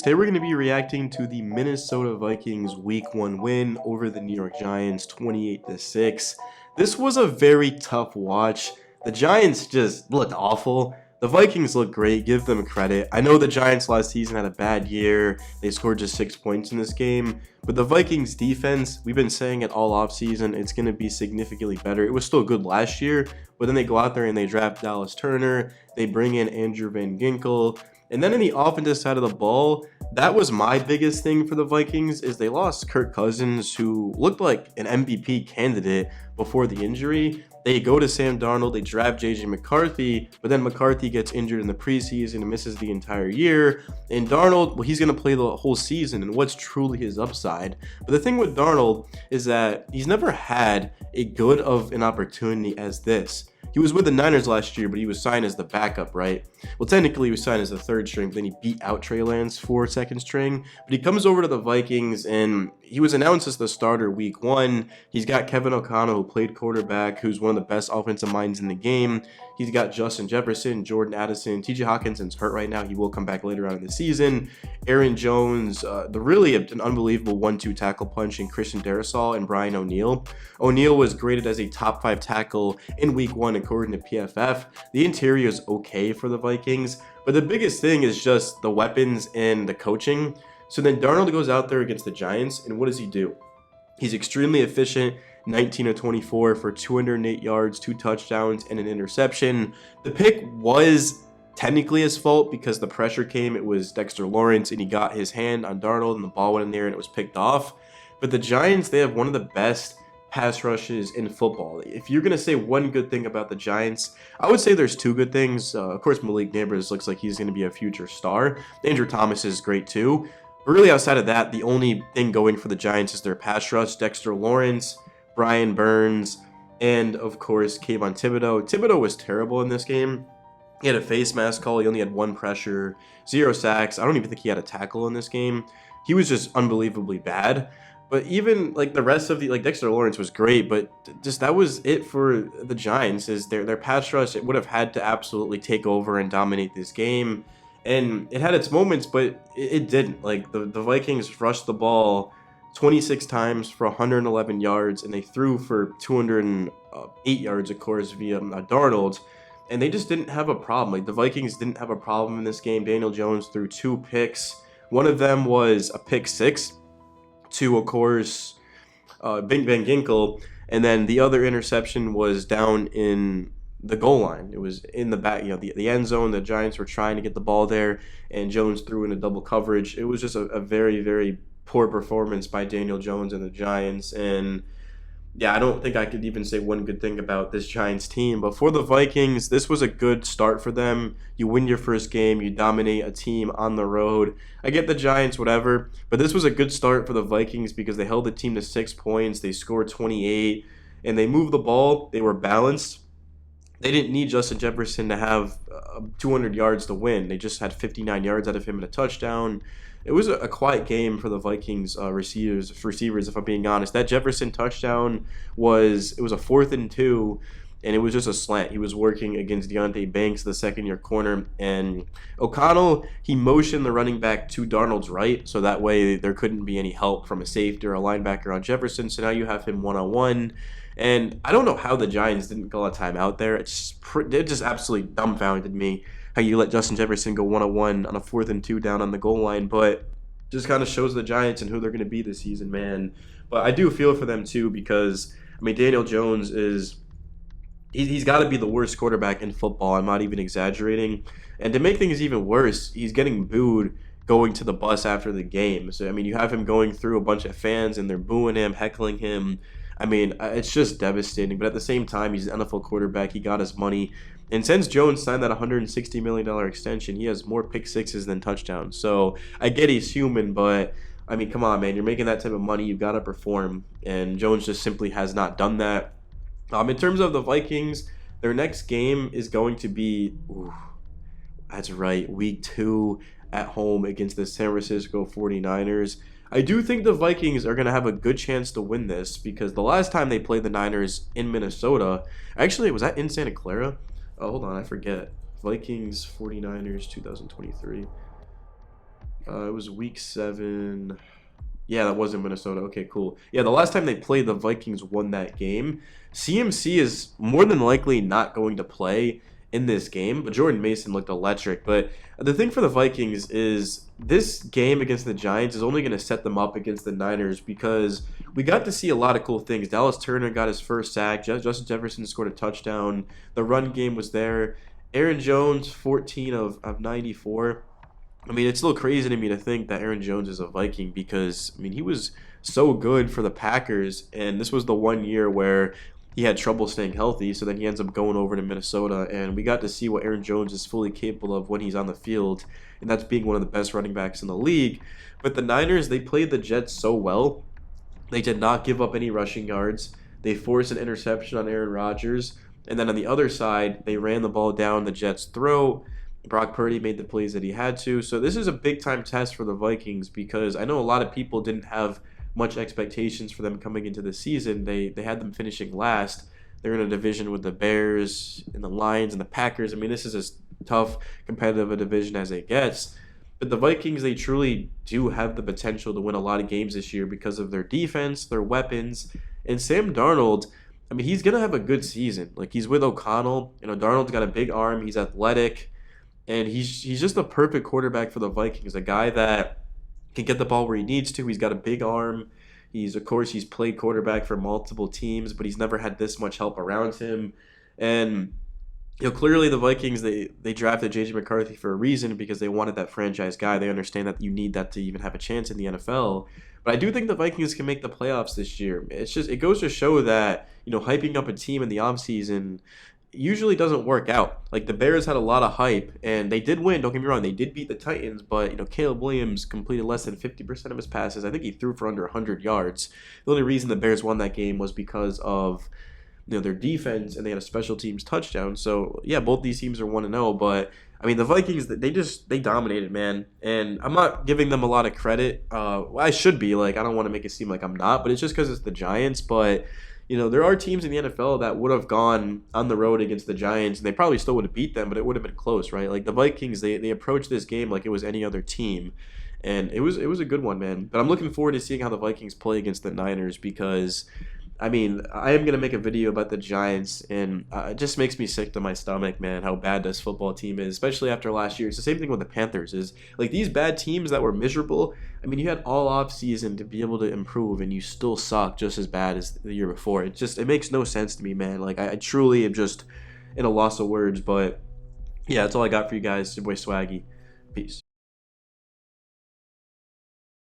Today we're going to be reacting to the Minnesota Vikings Week 1 win over the New York Giants 28-6. This was a very tough watch. The Giants just looked awful. The Vikings look great, give them credit. I know the Giants last season had a bad year. They scored just 6 points in this game. But the Vikings defense, we've been saying it all offseason, it's going to be significantly better. It was still good last year, but then they go out there and they draft Dallas Turner. They bring in Andrew Van Ginkel. And then in the offensive side of the ball, that was my biggest thing for the Vikings, is they lost Kirk Cousins, who looked like an MVP candidate before the injury. They go to Sam Darnold, they draft J.J. McCarthy, but then McCarthy gets injured in the preseason and misses the entire year. And Darnold, well, he's going to play the whole season, and what's truly his upside. But the thing with Darnold is that he's never had a good of an opportunity as this. He was with the Niners last year, but he was signed as the backup, right? Well, technically he was signed as the third string, but then he beat out Trey Lance for second string. But he comes over to the Vikings, and he was announced as the starter week 1. He's got Kevin O'Connell, who played quarterback, who's one of the best offensive minds in the game. He's got Justin Jefferson, Jordan Addison. T.J. Hawkinson's hurt right now. He will come back later on in the season. Aaron Jones, really an unbelievable 1-2 tackle punch in Christian Darrisaw and Brian O'Neill. O'Neill was graded as a top 5 tackle in week 1 according to PFF. The interior is okay for the Vikings, but the biggest thing is just the weapons and the coaching. So then Darnold goes out there against the Giants, and what does he do? He's extremely efficient, 19 of 24 for 208 yards, 2 touchdowns, and an interception. The pick was technically his fault because the pressure came. It was Dexter Lawrence, and he got his hand on Darnold, and the ball went in there, and it was picked off. But the Giants, they have one of the best pass rushes in football. If you're going to say one good thing about the Giants, I would say there's 2 good things. Of course, Malik Nabers looks like he's going to be a future star. Andrew Thomas is great too. But really, outside of that, the only thing going for the Giants is their pass rush. Dexter Lawrence, Brian Burns, and of course, Kayvon Thibodeaux. Thibodeaux was terrible in this game. He had a face mask call. He only had 1 pressure, 0 sacks. I don't even think he had a tackle in this game. He was just unbelievably bad. But even like the rest of the, like Dexter Lawrence was great, but just that was it for the Giants. Is their pass rush, it would have had to absolutely take over and dominate this game. And it had its moments, but it didn't. Like the Vikings rushed the ball 26 times for 111 yards, and they threw for 208 yards, of course, via Darnold. And they just didn't have a problem. Like the Vikings didn't have a problem in this game. Daniel Jones threw 2 picks. One of them was a pick 6 to, of course, Van Ginkel, and then the other interception was down in the goal line. It was in the back, the end zone. The Giants were trying to get the ball there, and Jones threw in a double coverage. It was just a very, very poor performance by Daniel Jones and the Giants. And yeah, I don't think I could even say one good thing about this Giants team. But for the Vikings, this was a good start for them. You win your first game, you dominate a team on the road. I get the Giants, whatever, but this was a good start for the Vikings because they held the team to 6 points. They scored 28, and they moved the ball. They were balanced. They didn't need Justin Jefferson to have 200 yards to win. They just had 59 yards out of him and a touchdown. It was a quiet game for the Vikings receivers, if I'm being honest. That Jefferson touchdown was a 4th and 2, and it was just a slant. He was working against Deontay Banks, the second-year corner, and O'Connell, he motioned the running back to Darnold's right, so that way there couldn't be any help from a safety or a linebacker on Jefferson, so now you have him one-on-one. And I don't know how the Giants didn't call a timeout there. It just absolutely dumbfounded me how you let Justin Jefferson go one-on-one on a 4th and 2 down on the goal line. But just kind of shows the Giants and who they're going to be this season, man. But I do feel for them too because, I mean, Daniel Jones he's got to be the worst quarterback in football. I'm not even exaggerating. And to make things even worse, he's getting booed going to the bus after the game. So, I mean, you have him going through a bunch of fans and they're booing him, heckling him. I mean, it's just devastating. But at the same time, he's an NFL quarterback. He got his money. And since Jones signed that $160 million extension, he has more pick 6s than touchdowns. So I get he's human, but, I mean, come on, man. You're making that type of money. You've got to perform. And Jones just simply has not done that. In terms of the Vikings, their next game is going to be, that's right, week 2 at home against the San Francisco 49ers. I do think the Vikings are going to have a good chance to win this because the last time they played the Niners in Minnesota, actually, was that in Santa Clara? Oh, hold on, I forget. Vikings, 49ers, 2023. It was week 7. Yeah, that was in Minnesota. Okay, cool. Yeah, the last time they played, the Vikings won that game. CMC is more than likely not going to play in this game, but Jordan Mason looked electric. But the thing for the Vikings is this game against the Giants is only going to set them up against the Niners because we got to see a lot of cool things. Dallas Turner got his first sack. Justin Jefferson scored a touchdown. The run game was there. Aaron Jones, 14 of 94. I mean, it's a little crazy to me to think that Aaron Jones is a Viking because, I mean, he was so good for the Packers, and this was the one year where he had trouble staying healthy, so then he ends up going over to Minnesota, and we got to see what Aaron Jones is fully capable of when he's on the field, and that's being one of the best running backs in the league. But the Niners, they played the Jets so well. They did not give up any rushing yards. They forced an interception on Aaron Rodgers, and then on the other side, they ran the ball down the Jets' throat. Brock Purdy made the plays that he had to. So this is a big-time test for the Vikings because I know a lot of people didn't have much expectations for them coming into the season. They had them finishing last. They're in a division with the Bears and the Lions and the Packers. I mean, this is as tough, competitive a division as it gets. But the Vikings, they truly do have the potential to win a lot of games this year because of their defense, their weapons, and Sam Darnold. I mean, he's going to have a good season. Like, he's with O'Connell. You know, Darnold's got a big arm. He's athletic. And he's just a perfect quarterback for the Vikings, a guy that can get the ball where he needs to. He's got a big arm. Of course, he's played quarterback for multiple teams, but he's never had this much help around him. And clearly the Vikings, they drafted J.J. McCarthy for a reason because they wanted that franchise guy. They understand that you need that to even have a chance in the NFL. But I do think the Vikings can make the playoffs this year. It goes to show that, hyping up a team in the offseason usually doesn't work out. Like, the Bears had a lot of hype, and they did win. Don't get me wrong, they did beat the Titans, but Caleb Williams completed less than 50% of his passes. I think he threw for under 100 yards. The only reason the Bears won that game was because of their defense, and they had a special teams touchdown. So yeah, both these teams are 1-0, but I mean the Vikings, they dominated, man. And I'm not giving them a lot of credit. I should be, like, I don't want to make it seem like I'm not, but it's just because it's the Giants. But there are teams in the NFL that would have gone on the road against the Giants, and they probably still would have beat them, but it would have been close, right? Like, the Vikings, they approached this game like it was any other team, and it was a good one, man. But I'm looking forward to seeing how the Vikings play against the Niners because, I mean, I am going to make a video about the Giants, and it just makes me sick to my stomach, man, how bad this football team is, especially after last year. It's the same thing with the Panthers. Is like, these bad teams that were miserable, I mean, you had all off-season to be able to improve, and you still suck just as bad as the year before. It makes no sense to me, man. Like, I truly am just in a loss of words, but yeah, that's all I got for you guys. It's your boy Swaggy. Peace.